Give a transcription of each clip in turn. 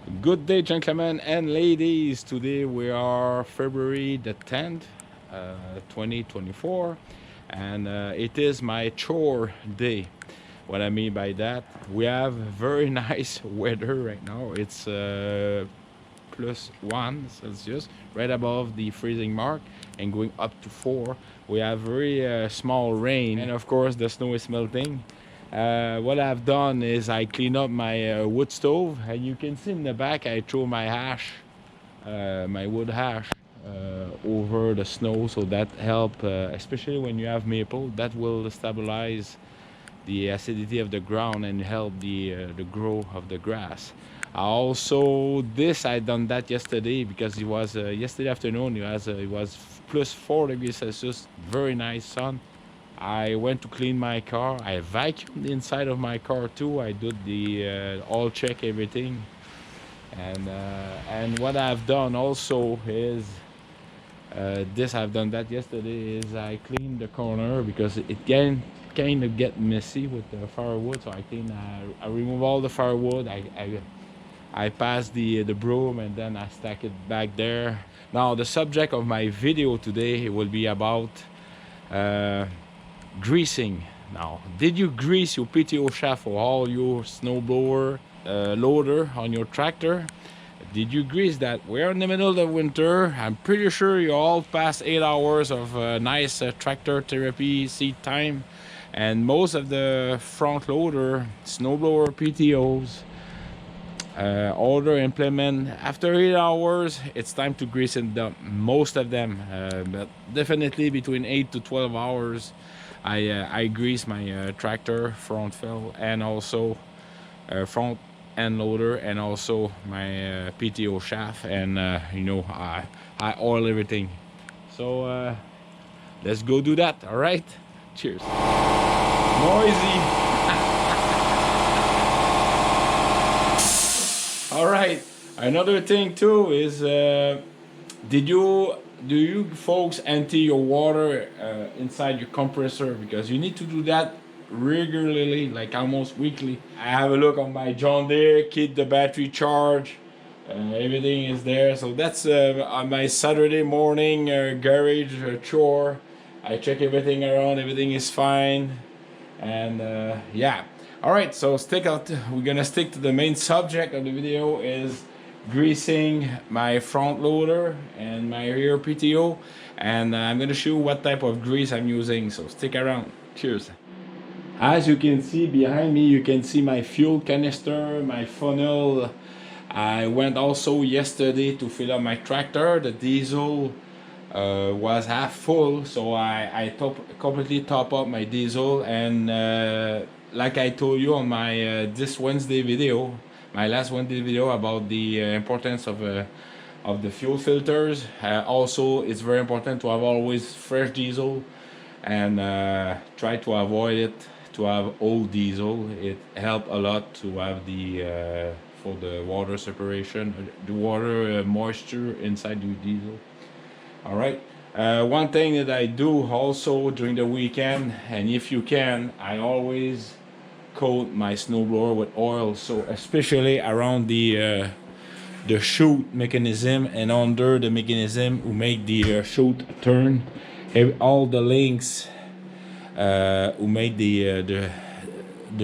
Good day, gentlemen and ladies. Today we are February the 10th, 2024, and it is my chore day. What I mean by that, we have very nice weather right now. It's +1 Celsius, right above the freezing mark, and going up to 4. We have very small rain, and of course the snow is melting. What I've done is I clean up my wood stove, and you can see in the back I throw my ash, my wood ash, over the snow, so that help, especially when you have maple, that will stabilize the acidity of the ground and help the growth of the grass. Also, I done that yesterday because it was yesterday afternoon. It was +4 degrees Celsius, very nice sun. I went to clean my car. I vacuumed the inside of my car too. I did the oil check, everything, and what I've done also is I've done that yesterday, is I cleaned the corner because it can kind of get messy with the firewood. So I remove all the firewood. I pass the broom, and then I stack it back there. Now the subject of my video today will be about uh, greasing. Now, did you grease your PTO shaft for all your snowblower loader on your tractor? Did you grease that? We're in the middle of the winter. I'm pretty sure you all passed 8 hours of nice tractor therapy seat time, and most of the front loader snowblower PTOs order implement after 8 hours. It's time to grease and dump most of them, but definitely between 8 to 12 hours I grease my tractor front fill, and also front end loader, and also my PTO shaft, and I oil everything. So let's go do that. All right, cheers. Noisy. All right. Another thing too is, do you folks empty your water inside your compressor? Because you need to do that regularly, like almost weekly. I have a look on my John Deere, keep the battery charged. Everything is there. So that's on my Saturday morning garage chore. I check everything around. Everything is fine. And yeah. All right, so we're gonna stick to the main subject of the video, is greasing my front loader and my rear PTO, and I'm gonna show you what type of grease I'm using, so stick around. Cheers. As you can see behind me, you can see my fuel canister, my funnel. I went also yesterday to fill up my tractor. The diesel was half full, so I completely top up my diesel, and like I told you on my this Wednesday video, my last Wednesday video, about the importance of the fuel filters. Also, it's very important to have always fresh diesel, and try to avoid it to have old diesel. It helps a lot to have the for the water separation, the water moisture inside the diesel. All right. One thing that I do also during the weekend, and if you can, I always coat my snowblower with oil. So especially around the chute mechanism and under the mechanism who make the chute turn, all the links who make the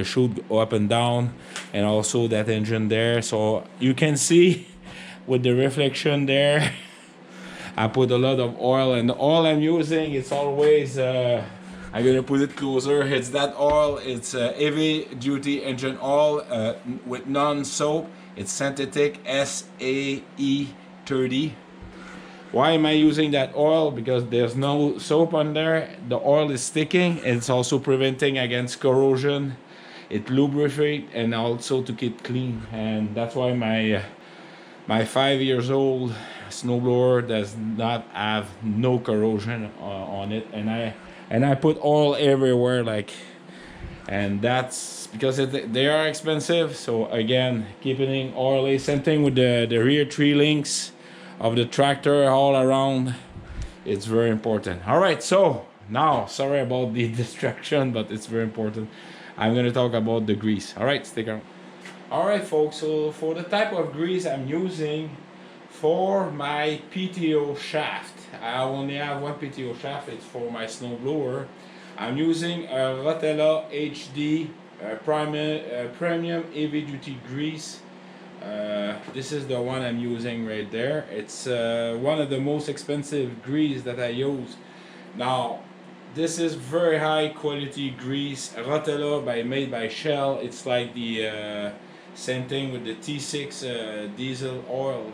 chute go up and down, and also that engine there. So you can see with the reflection there. I put a lot of oil, and the oil I'm using, it's always I'm gonna put it closer. It's that oil. It's heavy duty engine oil with non-soap. It's synthetic SAE 30. Why am I using that oil? Because there's no soap on there. The oil is sticking, and it's also preventing against corrosion. It lubricates, and also to keep clean. And that's why my 5 years old snowblower does not have no corrosion on it, and I put oil everywhere, and that's because they are expensive. So again, keeping oily. Same thing with the rear tree links of the tractor all around. It's very important. All right, so now, sorry about the distraction, but it's very important. I'm going to talk about the grease. All right, stick around. Alright folks, so for the type of grease I'm using for my PTO shaft, I only have one PTO shaft, it's for my snowblower. I'm using a Rotella HD premium heavy duty grease. This is the one I'm using right there. It's one of the most expensive grease that I use. Now, this is very high quality grease. Rotella made by Shell. It's like the same thing with the T6 diesel oil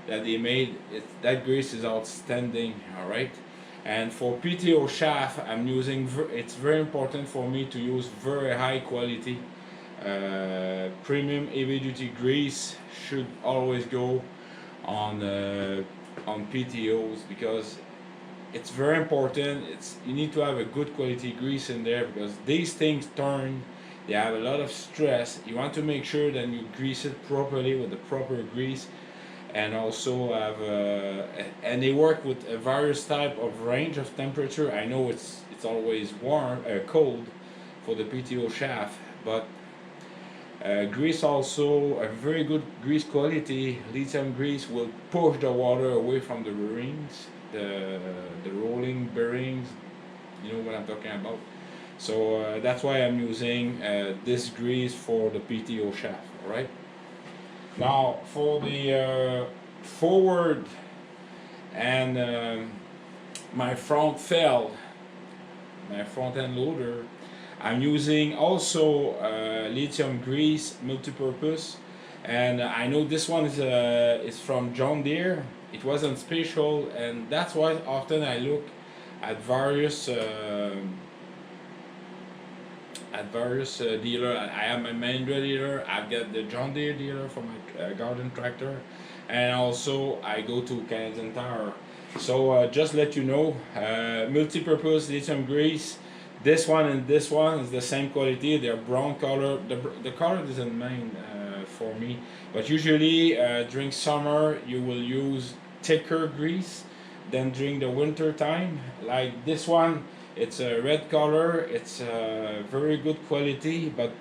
that they made. That grease is outstanding. All right. And for PTO shaft, I'm using. It's very important for me to use very high quality premium heavy duty grease. Should always go on PTOs because it's very important. You need to have a good quality grease in there because these things turn. They have a lot of stress. You want to make sure that you grease it properly with the proper grease, and also have and they work with a various type of range of temperature. I know it's always warm, cold for the PTO shaft, but grease also a very good grease quality. Lithium grease will push the water away from the bearings, the rolling bearings. You know what I'm talking about. So that's why I'm using this grease for the PTO shaft. All right. Now for the forward and my front end loader, I'm using also lithium grease multi-purpose, and I know this one is from John Deere. It wasn't special, and that's why often I look at various dealer. I have my Mahindra dealer. I've got the John Deere dealer for my garden tractor, and also I go to Canadian Tire. So just let you know, multi-purpose lithium grease. This one and this one is the same quality. They're brown color. The color doesn't mind for me, but usually during summer you will use thicker grease than during the winter time. Like this one, it's a red color. It's very good quality, but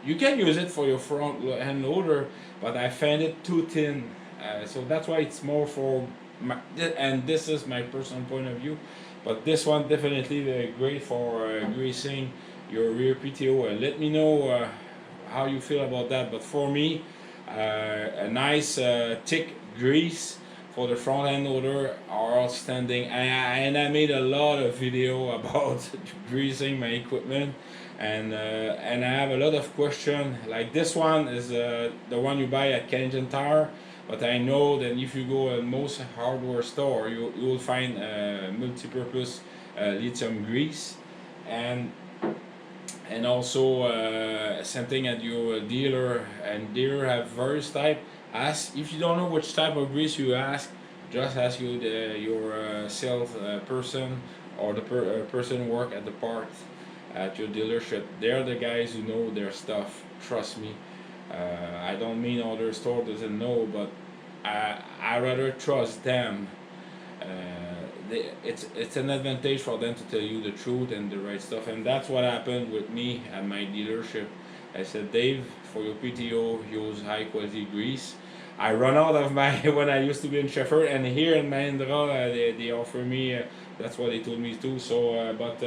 you can use it for your front end loader. But I find it too thin, so that's why it's more for my. And this is my personal point of view. But this one definitely great for greasing your rear PTO. Let me know how you feel about that. But for me, a nice thick grease for the front end loader are outstanding. And I made a lot of video about greasing my equipment, and I have a lot of questions. Like this one is the one you buy at Canadian Tire. But I know that if you go at most hardware store, you will find multi-purpose lithium grease, and also same thing at your dealer. And dealer have various type. Ask if you don't know which type of grease you ask. Just ask your sales person or the person who work at the part at your dealership. They're the guys who know their stuff. Trust me. I don't mean other store doesn't know, but I rather trust them. It's an advantage for them to tell you the truth and the right stuff, and that's what happened with me at my dealership. I said, Dave, for your PTO, use high quality grease. I run out of my when I used to be in Sheffield, and here in Mahindra they offer me. That's what they told me too. So, but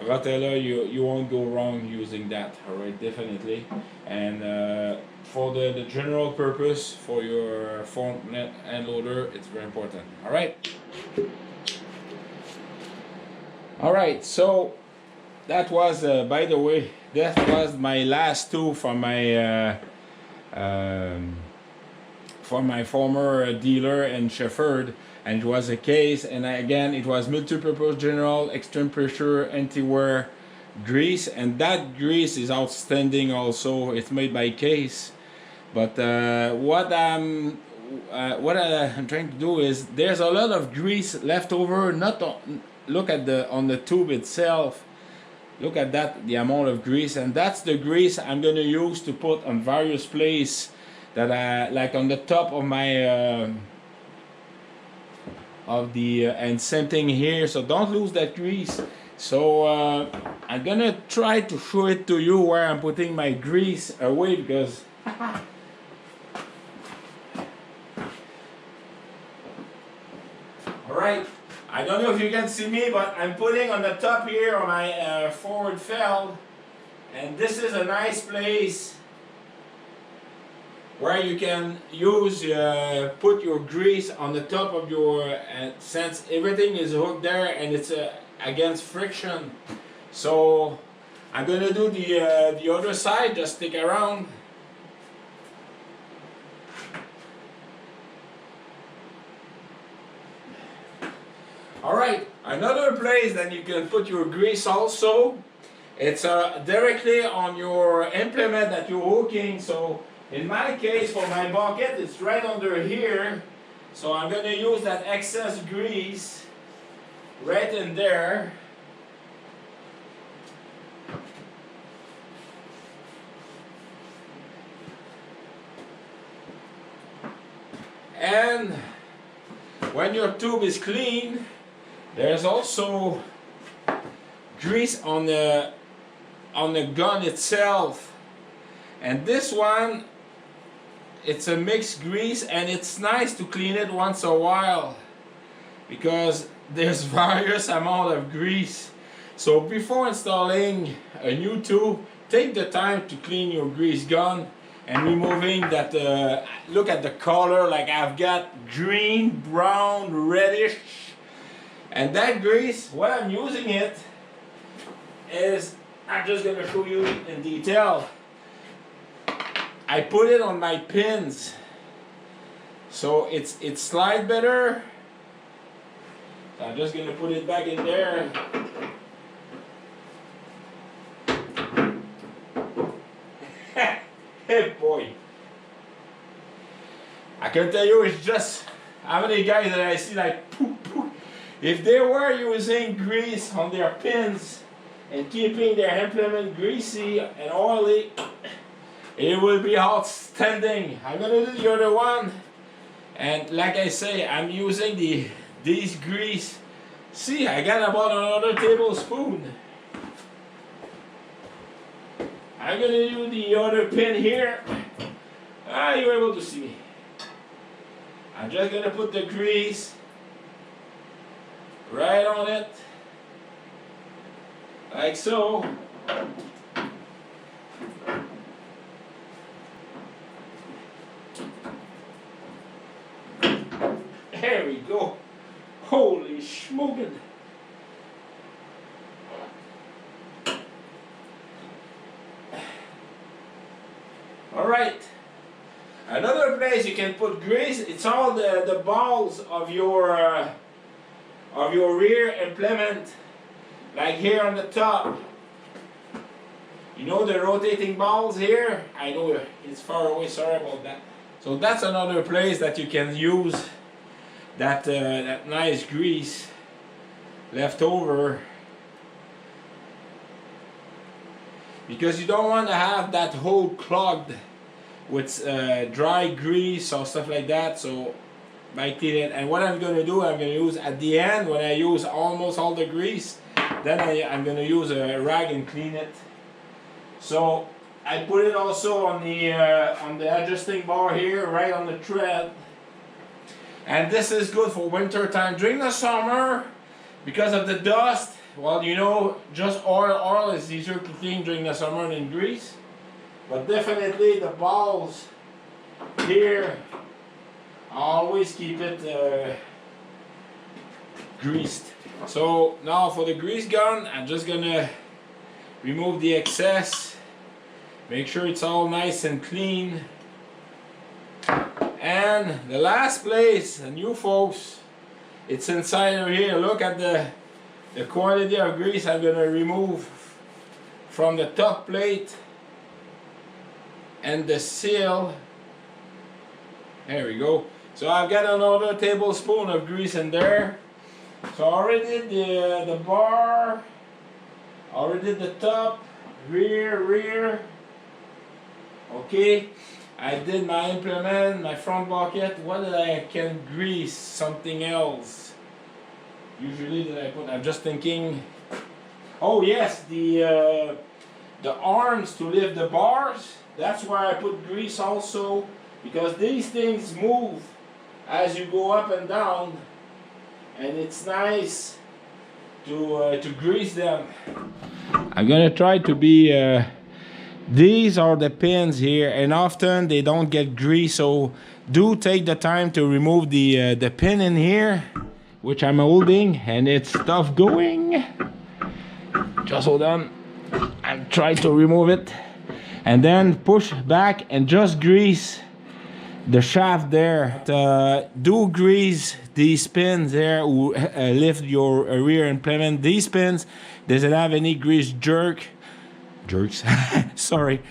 Rotella, you won't go wrong using that. All right, definitely. And for the general purpose for your front end loader, it's very important. All right. All right. So that was, by the way, that was my last two from my former dealer in Sheffield, and it was a case. And again, it was multi-purpose general extreme pressure anti-wear grease, and that grease is outstanding. Also, it's made by Case. But what I'm trying to do is there's a lot of grease left over. Not on, look at on the tube itself. Look at that, the amount of grease, and that's the grease I'm gonna use to put on various places that I like on the top of my and same thing here. So don't lose that grease. So I'm gonna try to show it to you where I'm putting my grease away, because Alright, I don't know if you can see me, but I'm putting on the top here on my forward feld, and this is a nice place where you can use put your grease on the top of your since everything is hooked there and it's against friction. So I'm gonna do the other side. Just stick around. Alright, another place that you can put your grease also, it's directly on your implement that you're hooking. So in my case, for my bucket, it's right under here. So I'm going to use that excess grease right in there. And when your tube is clean, there's also grease on the gun itself. And this one, it's a mixed grease, and it's nice to clean it once a while because there's various amount of grease. So before installing a new tube, take the time to clean your grease gun and removing that. Look at the color, like I've got green, brown, reddish, and that grease, when I'm using it, is, I'm just gonna show you in detail. I put it on my pins, so it slides better. So I'm just gonna put it back in there. Hey boy, I can tell you, it's just how many guys that I see like poof, poof. If they were using grease on their pins and keeping their implement greasy and oily, it will be outstanding. I'm gonna do the other one, and like I say, I'm using these grease. See, I got about another tablespoon. I'm gonna do the other pin here. You're able to see me. I'm just gonna put the grease right on it, like so. There we go. Holy schmoogin'. Alright. Another place you can put grease, it's all the balls of your rear implement. Like here on the top. You know the rotating balls here? I know it's far away, sorry about that. So that's another place that you can use that nice grease left over, because you don't want to have that hole clogged with dry grease or stuff like that. So by cleaning it, and what I'm going to do, I'm going to use at the end when I use almost all the grease, then I'm going to use a rag and clean it. So I put it also on the adjusting bar here, right on the thread. And this is good for winter time. During the summer, because of the dust, well, you know, just oil is easier to clean during the summer than grease. But definitely the balls here, I always keep it greased. So now for the grease gun, I'm just gonna remove the excess. Make sure it's all nice and clean. And the last place, and you folks, it's inside of here. Look at the quantity of grease I'm going to remove from the top plate and the seal. There we go. So I've got another tablespoon of grease in there. So I already did the bar, already did the top, rear. Okay. I did my implement, my front bucket. What did I can grease? Something else. Usually that I put. I'm just thinking. Oh yes, the arms to lift the bars. That's why I put grease also, because these things move as you go up and down, and it's nice to grease them. I'm gonna try to be these are the pins here, and often they don't get grease, so do take the time to remove the pin in here, which I'm holding, and it's tough going. Just hold on and try to remove it, and then push back and just grease the shaft there. Do grease these pins there who lift your rear implement. These pins doesn't have any grease jerks sorry,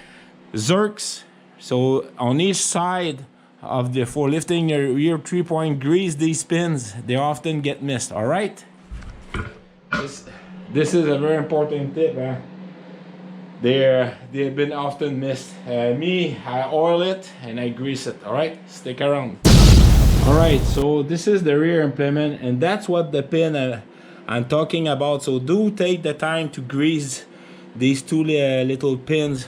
zerks. So on each side of the, for lifting your rear 3-point, grease these pins. They often get missed. All right, this is a very important tip, huh? They've been often missed. Me, I oil it and I grease it. All right, stick around. All right, so this is the rear implement, and that's what the pin I'm talking about. So do take the time to grease these two little pins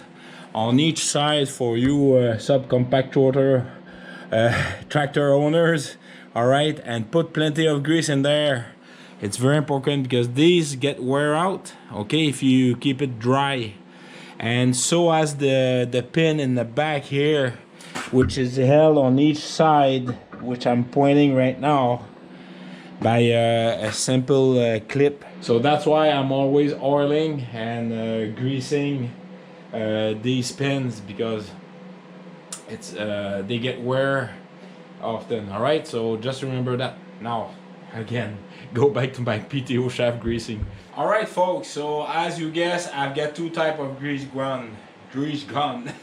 on each side for you subcompactor tractor owners. All right, and put plenty of grease in there. It's very important because these get wear out, okay, if you keep it dry. And so as the pin in the back here, which is held on each side, which I'm pointing right now by a simple clip. So that's why I'm always oiling and greasing these pins, because it's they get wear often. All right, so just remember that. Now again, go back to my PTO shaft greasing. All right, folks, so as you guess, I've got two type of grease gun.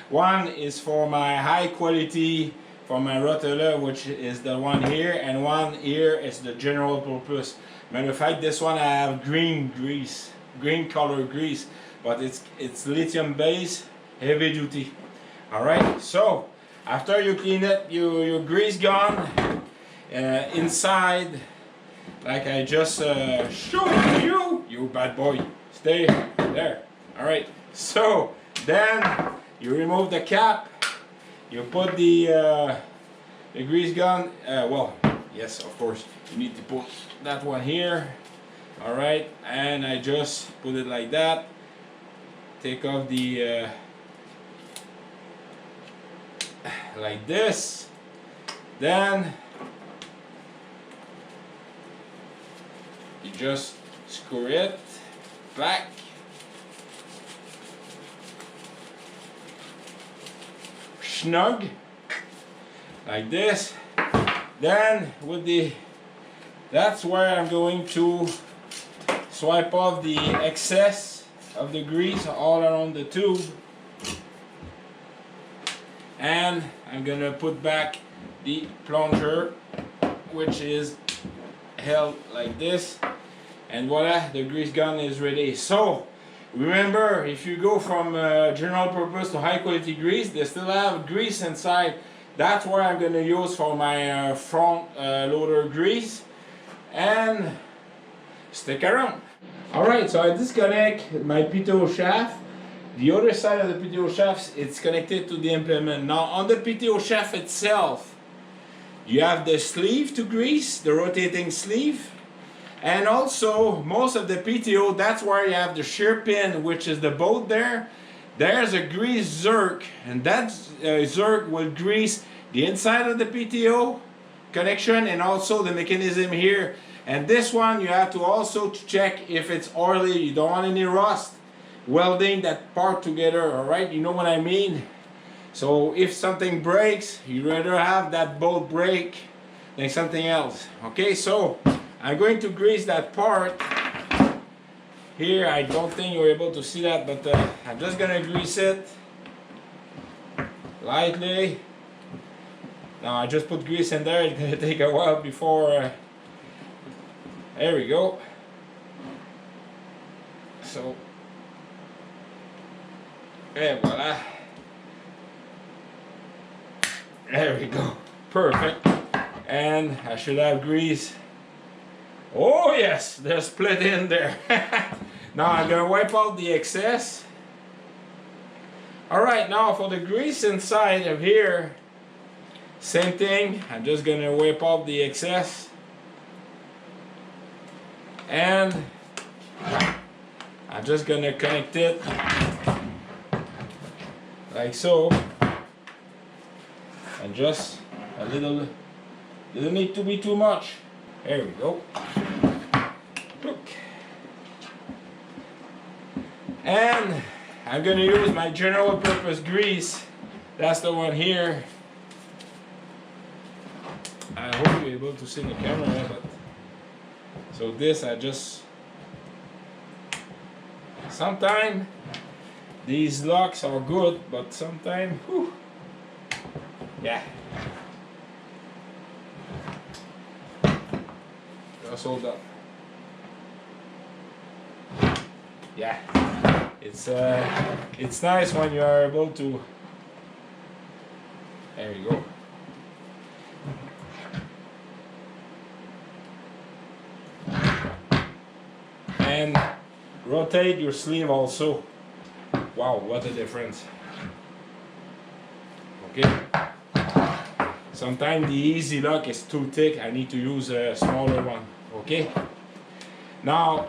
One is for my high quality, for my rotator, which is the one here, and one here is the general purpose. Matter of fact, this one I have green grease, green color grease, but it's lithium based, heavy duty. All right, so after you clean it, your grease gun inside, like I just showed you bad boy, stay there. All right, so then you remove the cap, you put the grease gun, well, yes, of course, you need to put that one here. All right, and I just put it like that. Take off the like this, then you just screw it back, snug like this. Then with the, that's where I'm going to swipe off the excess of the grease all around the tube, and I'm gonna put back the plunger, which is held like this, and voila, the grease gun is ready. So remember, if you go from general purpose to high quality grease, they still have grease inside. That's what I'm gonna use for my front loader grease, and stick around. Alright, so I disconnect my PTO shaft. The other side of the PTO shaft, it's connected to the implement. Now on the PTO shaft itself, you have the sleeve to grease, the rotating sleeve. And also, most of the PTO, that's where you have the shear pin, which is the bolt there. There's a grease zerk, and that zerk will grease the inside of the PTO connection and also the mechanism here. And this one, you have to also check if it's oily. You don't want any rust welding that part together, all right? You know what I mean? So if something breaks, you'd rather have that bolt break than something else. Okay, so I'm going to grease that part here. I don't think you're able to see that, but I'm just gonna grease it lightly. Now I just put grease in there. It's gonna take a while before there we go. So and voila, there we go, perfect. And I should have grease. Oh yes, there's plenty in there. Now I'm gonna wipe out the excess Alright, now for the grease inside of here, same thing. I'm just gonna wipe off the excess, and I'm just gonna connect it like so, and just a little, doesn't need to be too much. There we go. Look. And I'm gonna use my general purpose grease. That's the one here. I hope you're able to see the camera, but so this I just, sometimes these locks are good, but sometimes, yeah. Just hold up. Yeah, it's nice when you are able to. There you go. And rotate your sleeve also. Wow, what a difference. Okay. Sometimes the easy lock is too thick. I need to use a smaller one. Okay. Now,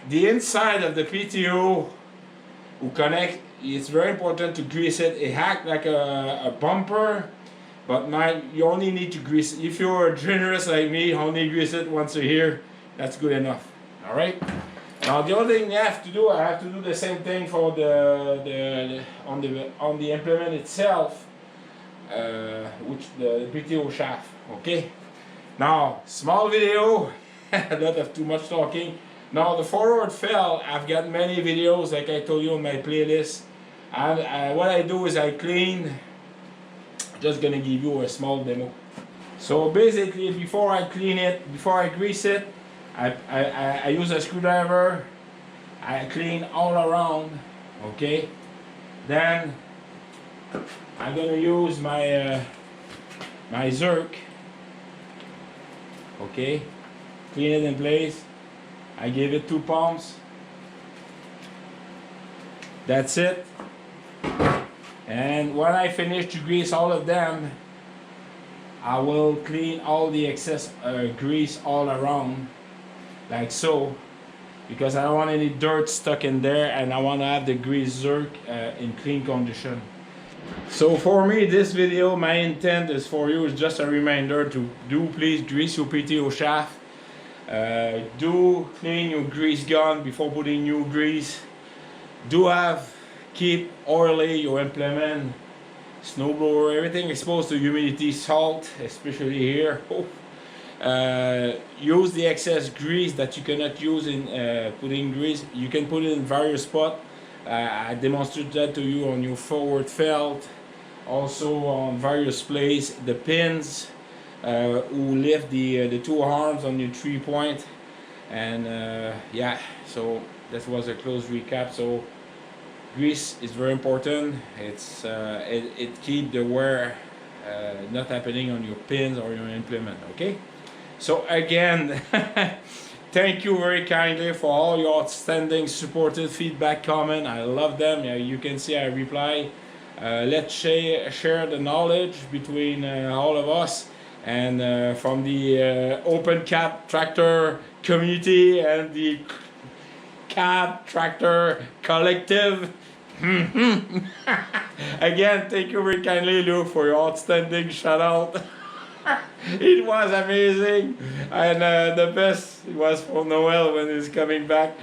the inside of the PTO who connect, it's very important to grease it. It acts like a bumper, but you only need to grease it. If you're generous like me, only grease it once a year. That's good enough. All right. Now the other thing you have to do, I have to do the same thing for on the implement itself, which the PTO shaft. Okay. Now small video, a lot of too much talking. Now the forward fell, I've got many videos like I told you on my playlist. And what I do is I clean. Just gonna give you a small demo. So basically, before I clean it, before I grease it, I use a screwdriver, I clean all around, okay? Then I'm gonna use my my Zerk, okay? Clean it in place. I give it 2 pumps. That's it. And when I finish to grease all of them, I will clean all the excess grease all around, like so, because I don't want any dirt stuck in there, and I want to have the grease Zerk in clean condition. So for me, this video, my intent is for you is just a reminder to please grease your PTO shaft. Do clean your grease gun before putting new grease. Keep oily your implement, snowblower, everything exposed to humidity, salt, especially here. Use the excess grease that you cannot use in putting grease. You can put it in various spots. I demonstrated that to you on your forward felt, also on various places. The pins who lift the 2 arms on your 3-point, and yeah. So that was a close recap. So grease is very important. It keeps the wear not happening on your pins or your implement. Okay. So again, thank you very kindly for all your outstanding supported feedback, comment. I love them. You can see I reply. Let's share the knowledge between all of us, and from the open cab tractor community and the cab tractor collective. Again, thank you very kindly, Luke, for your outstanding shout out. It was amazing, and the best was for Noel when he's coming back.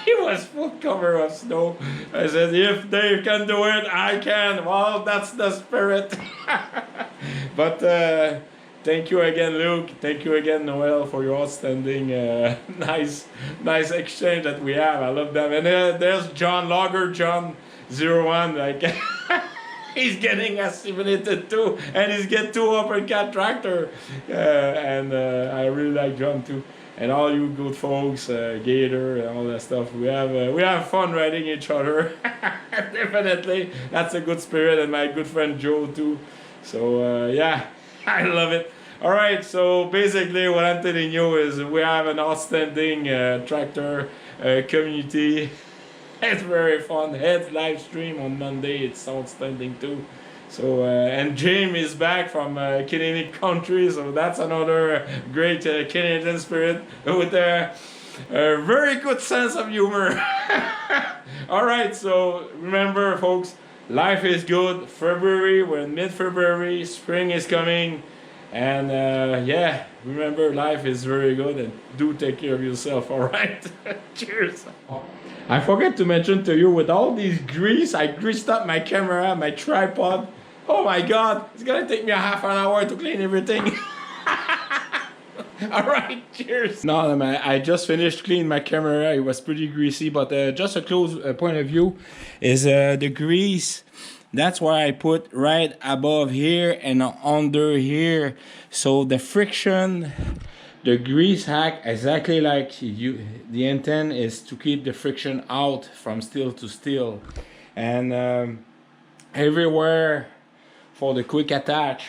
He was full cover of snow. I said, if Dave can do it, I can. Well, that's the spirit. But thank you again, Luke. Thank you again, Noel, for your outstanding nice exchange that we have. I love them. And there's John Logger, John 01, like. He's getting assimilated too, and he's get 2 open cat tractor, and I really like John too, and all you good folks, Gator and all that stuff. We have fun riding each other. Definitely, that's a good spirit, and my good friend Joe too. So yeah, I love it. All right, so basically what I'm telling you is we have an outstanding tractor community. It's very fun. Head live stream on Monday. It's outstanding too. So and James is back from Canadian country, so that's another great Canadian spirit with a very good sense of humor. All right, so remember, folks, life is good. February, we're in mid-February. Spring is coming, and yeah, remember, life is very good, and do take care of yourself. All right, cheers. I forgot to mention to you, with all these grease, I greased up my camera, my tripod. Oh my God, it's gonna take me a half an hour to clean everything. All right, cheers. No, man, I just finished cleaning my camera. It was pretty greasy, but just a close point of view is the grease. That's why I put right above here and under here. So the friction, the grease hack, exactly like you, the intent is to keep the friction out from steel to steel. And everywhere for the quick attach,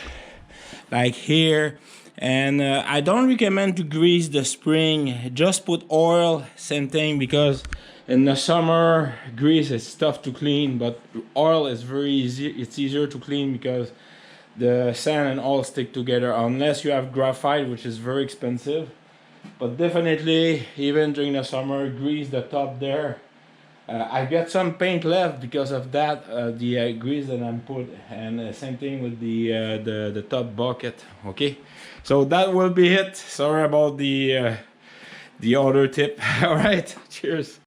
like here. And I don't recommend to grease the spring. Just put oil, same thing, because in the summer grease is tough to clean, but oil is very easy. It's easier to clean because the sand and oil stick together, unless you have graphite, which is very expensive. But definitely, even during the summer, grease the top there. I got some paint left because of that, the grease that I'm put, and same thing with the top bucket. Okay, so that will be it. Sorry about the other tip. All right, cheers.